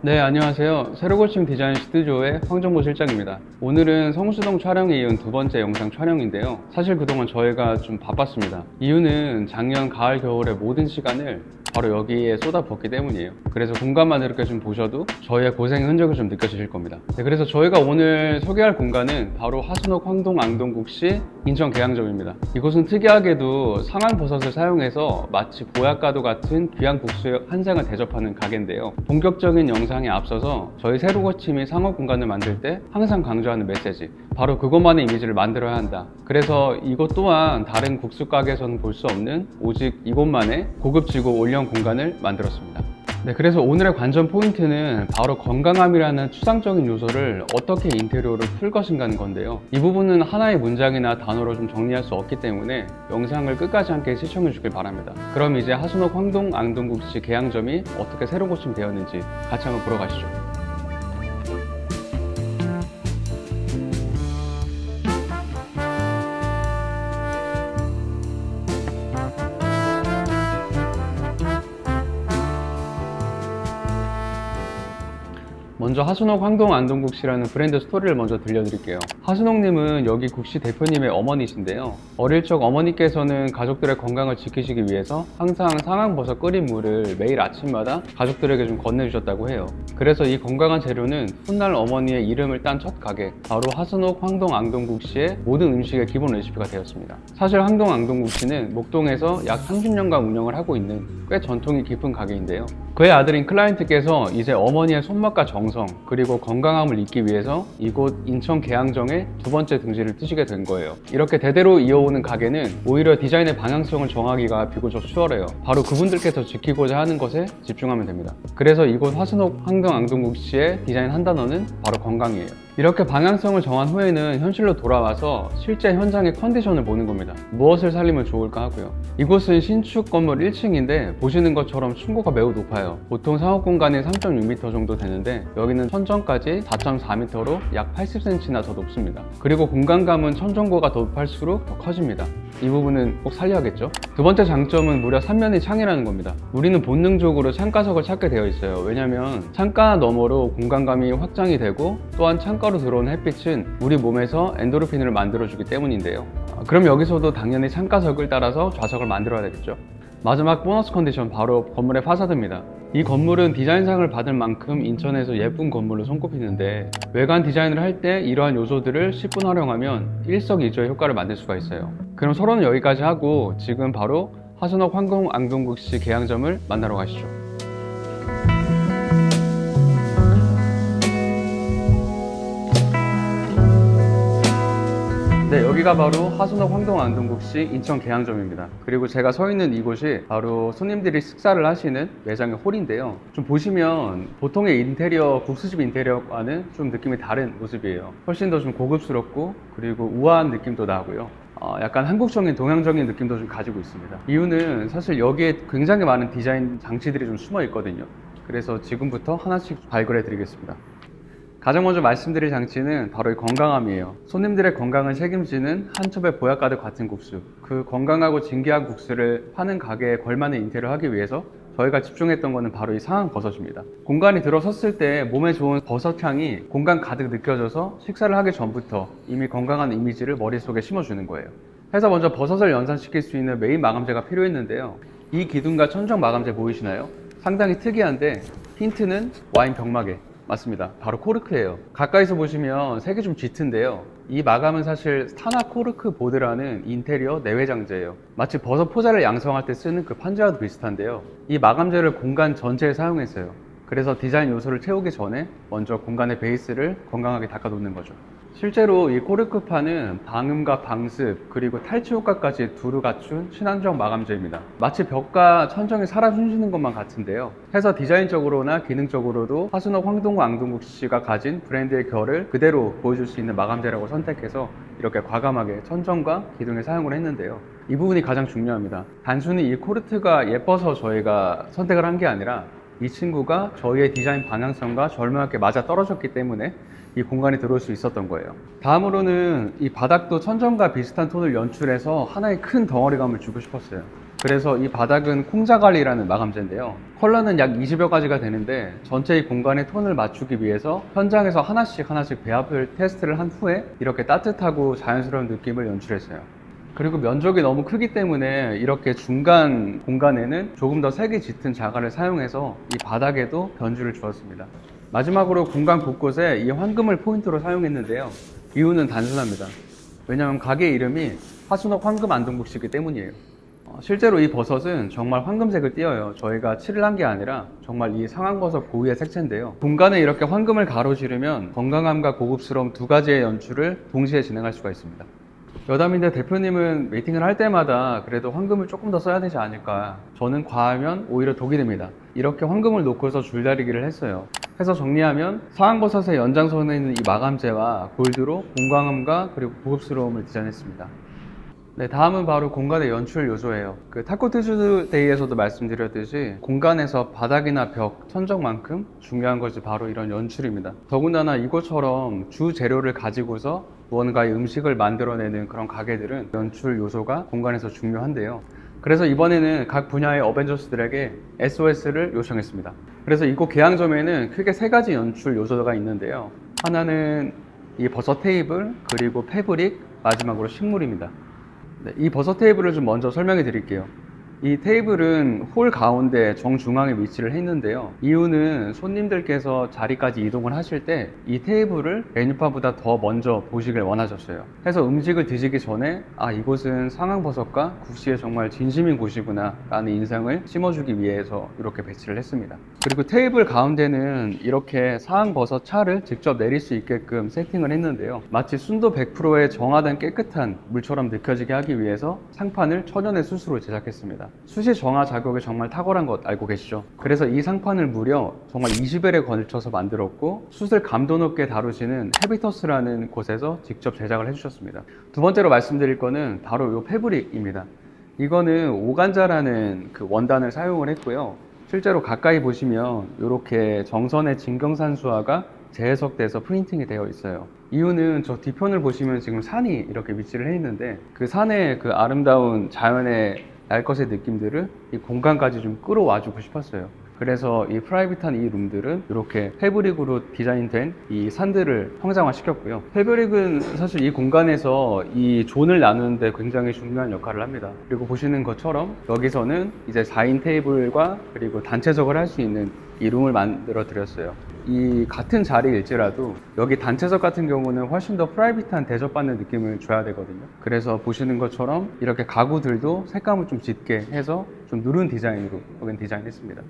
네, 안녕하세요. 새로 고침 디자인 스튜디오의 황정보 실장입니다. 오늘은 성수동 촬영에 이은 두 번째 영상 촬영인데요. 사실 그동안 저희가 좀 바빴습니다. 이유는 작년 가을 겨울의 모든 시간을 바로 여기에 쏟아붓기 때문이에요. 그래서 공간만 이렇게 좀 보셔도 저희의 고생의 흔적을 좀 느껴지실 겁니다. 네, 그래서 저희가 오늘 소개할 공간은 바로 하순옥 황동 앙동국시 인천 계양점입니다. 이곳은 특이하게도 상황버섯을 사용해서 마치 보약과도 같은 귀한 국수 한 상을 대접하는 가게인데요. 본격적인 영상에 앞서서 저희 새로 고침이 상업 공간을 만들 때 항상 강조하는 메시지, 바로 그것만의 이미지를 만들어야 한다. 그래서 이곳 또한 다른 국수 가게에서는 볼 수 없는 오직 이곳만의 고급지고 올영 공간을 만들었습니다. 네, 그래서 오늘의 관전 포인트는 바로 건강함이라는 추상적인 요소를 어떻게 인테리어로 풀 것인가 하는 건데요. 이 부분은 하나의 문장이나 단어로 좀 정리할 수 없기 때문에 영상을 끝까지 함께 시청해 주길 바랍니다. 그럼 이제 하순옥 황동 앙동국시 계양점이 어떻게 새로 고침되었는지 같이 한번 보러 가시죠. 먼저 하순옥 황동 앙동국시라는 브랜드 스토리를 먼저 들려드릴게요. 하순옥님은 여기 국시 대표님의 어머니신데요. 어릴 적 어머니께서는 가족들의 건강을 지키시기 위해서 항상 상황버섯 끓인 물을 매일 아침마다 가족들에게 좀 건네주셨다고 해요. 그래서 이 건강한 재료는 훗날 어머니의 이름을 딴 첫 가게, 바로 하순옥 황동 앙동국시의 모든 음식의 기본 레시피가 되었습니다. 사실 황동 앙동국시는 목동에서 약 30년간 운영을 하고 있는 꽤 전통이 깊은 가게인데요. 그의 아들인 클라이언트께서 이제 어머니의 손맛과 정성 그리고 건강함을 잇기 위해서 이곳 인천 계양점에 두 번째 등지를 뜨시게 된 거예요. 이렇게 대대로 이어오는 가게는 오히려 디자인의 방향성을 정하기가 비교적 수월해요. 바로 그분들께서 지키고자 하는 것에 집중하면 됩니다. 그래서 이곳 하순옥 황동 앙동국시의 디자인 한 단어는 바로 건강이에요. 이렇게 방향성을 정한 후에는 현실로 돌아와서 실제 현장의 컨디션을 보는 겁니다. 무엇을 살리면 좋을까 하고요. 이곳은 신축 건물 1층인데 보시는 것처럼 층고가 매우 높아요. 보통 상업 공간이 3.6m 정도 되는데 여기는 천정까지 4.4m로 약 80cm나 더 높습니다. 그리고 공간감은 천정고가 더 높을수록 더 커집니다. 이 부분은 꼭 살려야겠죠. 두 번째 장점은 무려 3면이 창이라는 겁니다. 우리는 본능적으로 창가석을 찾게 되어 있어요. 왜냐면 창가 너머로 공간감이 확장이 되고 또한 창가로 들어오는 햇빛은 우리 몸에서 엔도르핀을 만들어주기 때문인데요. 그럼 여기서도 당연히 창가석을 따라서 좌석을 만들어야 되겠죠. 마지막 보너스 컨디션, 바로 건물의 파사드입니다. 이 건물은 디자인상을 받을 만큼 인천에서 예쁜 건물로 손꼽히는데 외관 디자인을 할 때 이러한 요소들을 10분 활용하면 일석이조의 효과를 만들 수가 있어요. 그럼 서론은 여기까지 하고 지금 바로 하순옥 황동 앙동국시 계양점을 만나러 가시죠. 네, 여기가 바로 하순옥 황동 앙동국시 인천 계양점입니다. 그리고 제가 서 있는 이곳이 바로 손님들이 식사를 하시는 매장의 홀인데요. 좀 보시면 보통의 인테리어, 국수집 인테리어와는 좀 느낌이 다른 모습이에요. 훨씬 더 좀 고급스럽고 그리고 우아한 느낌도 나고요. 약간 한국적인 동양적인 느낌도 좀 가지고 있습니다. 이유는 사실 여기에 굉장히 많은 디자인 장치들이 좀 숨어 있거든요. 그래서 지금부터 하나씩 발굴해 드리겠습니다. 가장 먼저 말씀드릴 장치는 바로 이 건강함이에요. 손님들의 건강을 책임지는 한 첩의 보약과도 같은 국수, 그 건강하고 진귀한 국수를 파는 가게에 걸맞는 인테리어를 하기 위해서 저희가 집중했던 것은 바로 이 상황버섯입니다. 공간이 들어섰을 때 몸에 좋은 버섯향이 공간 가득 느껴져서 식사를 하기 전부터 이미 건강한 이미지를 머릿속에 심어주는 거예요. 해서 먼저 버섯을 연산시킬 수 있는 메인 마감재가 필요했는데요. 이 기둥과 천정 마감재 보이시나요? 상당히 특이한데 힌트는 와인 병마개. 맞습니다. 바로 코르크예요. 가까이서 보시면 색이 좀 짙은데요. 이 마감은 사실 스타나 코르크 보드라는 인테리어 내외장재예요. 마치 버섯 포자를 양성할 때 쓰는 그 판재와도 비슷한데요. 이 마감재를 공간 전체에 사용했어요. 그래서 디자인 요소를 채우기 전에 먼저 공간의 베이스를 건강하게 닦아 놓는 거죠. 실제로 이 코르크판은 방음과 방습 그리고 탈취 효과까지 두루 갖춘 친환경 마감재입니다. 마치 벽과 천정이 살아 숨쉬는 것만 같은데요. 해서 디자인적으로나 기능적으로도 하순옥 황동 앙동국시가 가진 브랜드의 결을 그대로 보여줄 수 있는 마감재라고 선택해서 이렇게 과감하게 천정과 기둥에 사용을 했는데요. 이 부분이 가장 중요합니다. 단순히 이 코르트가 예뻐서 저희가 선택을 한 게 아니라 이 친구가 저희의 디자인 방향성과 절묘하게 맞아 떨어졌기 때문에 이 공간에 들어올 수 있었던 거예요. 다음으로는 이 바닥도 천정과 비슷한 톤을 연출해서 하나의 큰 덩어리감을 주고 싶었어요. 그래서 이 바닥은 콩자갈이라는 마감재인데요. 컬러는 약 20여 가지가 되는데 전체의 공간의 톤을 맞추기 위해서 현장에서 하나씩 배합을 테스트를 한 후에 이렇게 따뜻하고 자연스러운 느낌을 연출했어요. 그리고 면적이 너무 크기 때문에 이렇게 중간 공간에는 조금 더 색이 짙은 자갈을 사용해서 이 바닥에도 변주를 주었습니다. 마지막으로 공간 곳곳에 이 황금을 포인트로 사용했는데요. 이유는 단순합니다. 왜냐하면 가게 이름이 화순옥 황금 안동국시이기 때문이에요. 실제로 이 버섯은 정말 황금색을 띄어요. 저희가 칠을 한 게 아니라 정말 이 상황버섯 고유의 색채인데요. 공간에 이렇게 황금을 가로지르면 건강함과 고급스러움 두 가지의 연출을 동시에 진행할 수가 있습니다. 여담인데 대표님은 메이팅을 할 때마다 그래도 황금을 조금 더 써야 되지 않을까. 저는 과하면 오히려 독이 됩니다. 이렇게 황금을 놓고서 줄다리기를 했어요. 해서 정리하면 상황버섯의 연장선에 있는 이 마감재와 골드로 공간감과 그리고 고급스러움을 디자인했습니다. 네, 다음은 바로 공간의 연출 요소예요. 타코 투즈데이에서도 말씀드렸듯이 공간에서 바닥이나 벽, 천정만큼 중요한 것이 바로 이런 연출입니다. 더군다나 이곳처럼 주 재료를 가지고서 무언가의 음식을 만들어내는 그런 가게들은 연출 요소가 공간에서 중요한데요. 그래서 이번에는 각 분야의 어벤져스들에게 SOS를 요청했습니다. 그래서 이곳 계양점에는 크게 세 가지 연출 요소가 있는데요. 하나는 이 버섯 테이블, 그리고 패브릭, 마지막으로 식물입니다. 네, 이 버섯 테이블을 좀 먼저 설명해 드릴게요. 이 테이블은 홀 가운데 정중앙에 위치를 했는데요. 이유는 손님들께서 자리까지 이동을 하실 때 이 테이블을 메뉴판보다 더 먼저 보시길 원하셨어요. 그래서 음식을 드시기 전에 이곳은 상황버섯과 국시에 정말 진심인 곳이구나 라는 인상을 심어주기 위해서 이렇게 배치를 했습니다. 그리고 테이블 가운데는 이렇게 상황버섯 차를 직접 내릴 수 있게끔 세팅을 했는데요. 마치 순도 100%의 정화된 깨끗한 물처럼 느껴지게 하기 위해서 상판을 천연의 숯으로 제작했습니다. 숯의 정화 자격이 정말 탁월한 것 알고 계시죠? 그래서 이 상판을 무려 정말 20일에 걸쳐서 만들었고 숯을 감도 높게 다루시는 헤비터스라는 곳에서 직접 제작을 해주셨습니다. 두 번째로 말씀드릴 거는 바로 이 패브릭입니다. 이거는 오간자라는 그 원단을 사용을 했고요. 실제로 가까이 보시면 이렇게 정선의 진경산수화가 재해석돼서 프린팅이 되어 있어요. 이유는 저 뒤편을 보시면 지금 산이 이렇게 위치를 해 있는데 그 산의 그 아름다운 자연의 날 것의 느낌들을 이 공간까지 좀 끌어와 주고 싶었어요. 그래서 이 프라이빗한 이 룸들은 이렇게 패브릭으로 디자인된 이 산들을 형상화 시켰고요. 패브릭은 사실 이 공간에서 이 존을 나누는데 굉장히 중요한 역할을 합니다. 그리고 보시는 것처럼 여기서는 이제 4인 테이블과 그리고 단체석을 할 수 있는 이 룸을 만들어 드렸어요. 이 같은 자리일지라도 여기 단체석 같은 경우는 훨씬 더 프라이빗한 대접받는 느낌을 줘야 되거든요. 그래서 보시는 것처럼 이렇게 가구들도 색감을 좀 짙게 해서 좀 누른 디자인으로 여긴 디자인했습니다.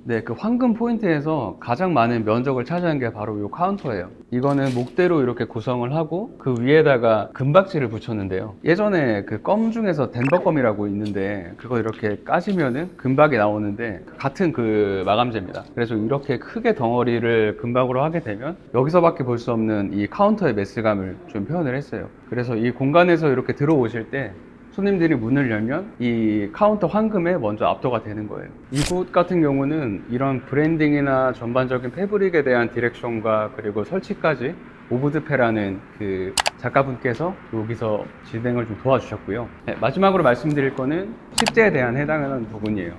네, 그 황금 포인트에서 가장 많은 면적을 차지한 게 바로 이 카운터예요. 이거는 목대로 이렇게 구성을 하고 그 위에다가 금박지를 붙였는데요. 예전에 그 껌 중에서 덴버껌이라고 있는데 그거 이렇게 까시면은 금박이 나오는데 같은 그 마감재입니다. 그래서 이렇게 크게 덩어리를 금박으로 하게 되면 여기서밖에 볼 수 없는 이 카운터의 매스감을 좀 표현을 했어요. 그래서 이 공간에서 이렇게 들어오실 때 손님들이 문을 열면 이 카운터 황금에 먼저 압도가 되는 거예요. 이곳 같은 경우는 이런 브랜딩이나 전반적인 패브릭에 대한 디렉션과 그리고 설치까지 오브드페라는 그 작가분께서 여기서 진행을 좀 도와주셨고요. 네, 마지막으로 말씀드릴 거는 식재에 대한 해당하는 부분이에요.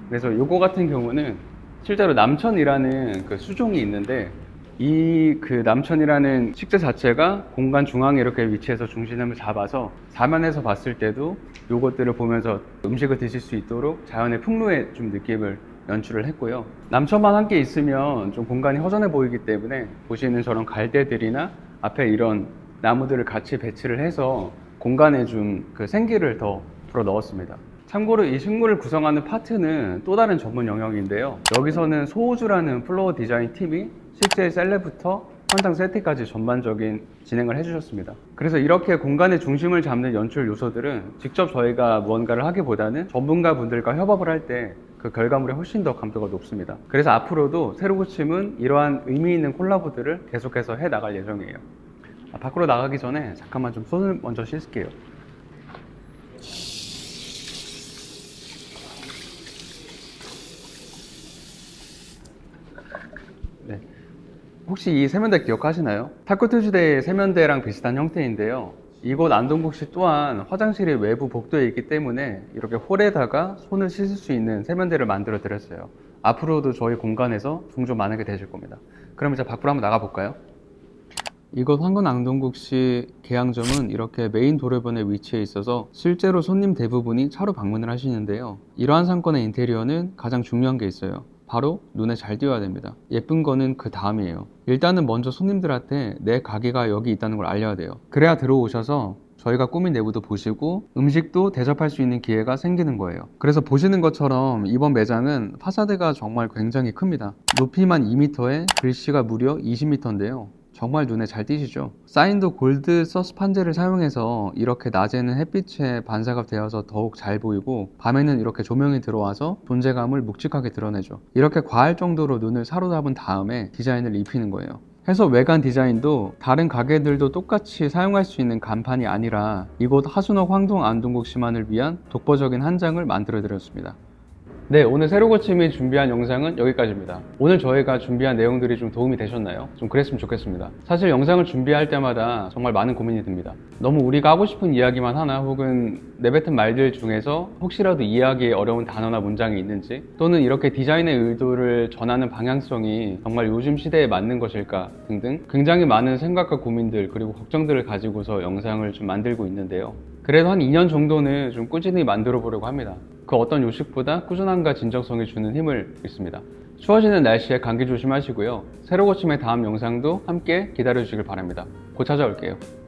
그래서 이거 같은 경우는 실제로 남천이라는 그 수종이 있는데 이 그 남천이라는 식재 자체가 공간 중앙에 이렇게 위치해서 중심을 잡아서 사면에서 봤을 때도 요것들을 보면서 음식을 드실 수 있도록 자연의 풍루의 좀 느낌을 연출을 했고요. 남천만 함께 있으면 좀 공간이 허전해 보이기 때문에 보시는 저런 갈대들이나 앞에 이런 나무들을 같이 배치를 해서 공간에 좀 그 생기를 더 불어 넣었습니다. 참고로 이 식물을 구성하는 파트는 또 다른 전문 영역인데요. 여기서는 소우주라는 플로어 디자인 팀이 실제 셀레부터 현장 세트까지 전반적인 진행을 해주셨습니다. 그래서 이렇게 공간의 중심을 잡는 연출 요소들은 직접 저희가 무언가를 하기보다는 전문가 분들과 협업을 할 때 그 결과물이 훨씬 더 감도가 높습니다. 그래서 앞으로도 새로고침은 이러한 의미 있는 콜라보들을 계속해서 해 나갈 예정이에요. 밖으로 나가기 전에 잠깐만 좀 손을 먼저 씻을게요. 혹시 이 세면대 기억하시나요? 타코 투즈데이 세면대랑 비슷한 형태인데요. 이곳 안동국시 또한 화장실이 외부 복도에 있기 때문에 이렇게 홀에다가 손을 씻을 수 있는 세면대를 만들어 드렸어요. 앞으로도 저희 공간에서 종종 많게 되실 겁니다. 그럼 이제 밖으로 한번 나가 볼까요? 이곳 황금 안동국시 계양점은 이렇게 메인 도로변에 위치해 있어서 실제로 손님 대부분이 차로 방문을 하시는데요. 이러한 상권의 인테리어는 가장 중요한 게 있어요. 바로 눈에 잘 띄어야 됩니다. 예쁜 거는 그 다음이에요. 일단은 먼저 손님들한테 내 가게가 여기 있다는 걸 알려야 돼요. 그래야 들어오셔서 저희가 꾸민 내부도 보시고 음식도 대접할 수 있는 기회가 생기는 거예요. 그래서 보시는 것처럼 이번 매장은 파사드가 정말 굉장히 큽니다. 높이만 2m에 글씨가 무려 20m인데요. 정말 눈에 잘 띄시죠? 사인도 골드 서스판젤을 사용해서 이렇게 낮에는 햇빛에 반사가 되어서 더욱 잘 보이고 밤에는 이렇게 조명이 들어와서 존재감을 묵직하게 드러내죠. 이렇게 과할 정도로 눈을 사로잡은 다음에 디자인을 입히는 거예요. 해서 외관 디자인도 다른 가게들도 똑같이 사용할 수 있는 간판이 아니라 이곳 하순옥 황동 안동국시만을 위한 독보적인 한 장을 만들어 드렸습니다. 네, 오늘 새로 고침이 준비한 영상은 여기까지입니다. 오늘 저희가 준비한 내용들이 좀 도움이 되셨나요? 좀 그랬으면 좋겠습니다. 사실 영상을 준비할 때마다 정말 많은 고민이 듭니다. 너무 우리가 하고 싶은 이야기만 하나 혹은 내뱉은 말들 중에서 혹시라도 이해하기 어려운 단어나 문장이 있는지 또는 이렇게 디자인의 의도를 전하는 방향성이 정말 요즘 시대에 맞는 것일까 등등 굉장히 많은 생각과 고민들 그리고 걱정들을 가지고서 영상을 좀 만들고 있는데요. 그래도 한 2년 정도는 좀 꾸준히 만들어 보려고 합니다. 그 어떤 요식보다 꾸준함과 진정성이 주는 힘을 믿습니다. 추워지는 날씨에 감기 조심하시고요. 새로 고침의 다음 영상도 함께 기다려 주시길 바랍니다. 곧 찾아올게요.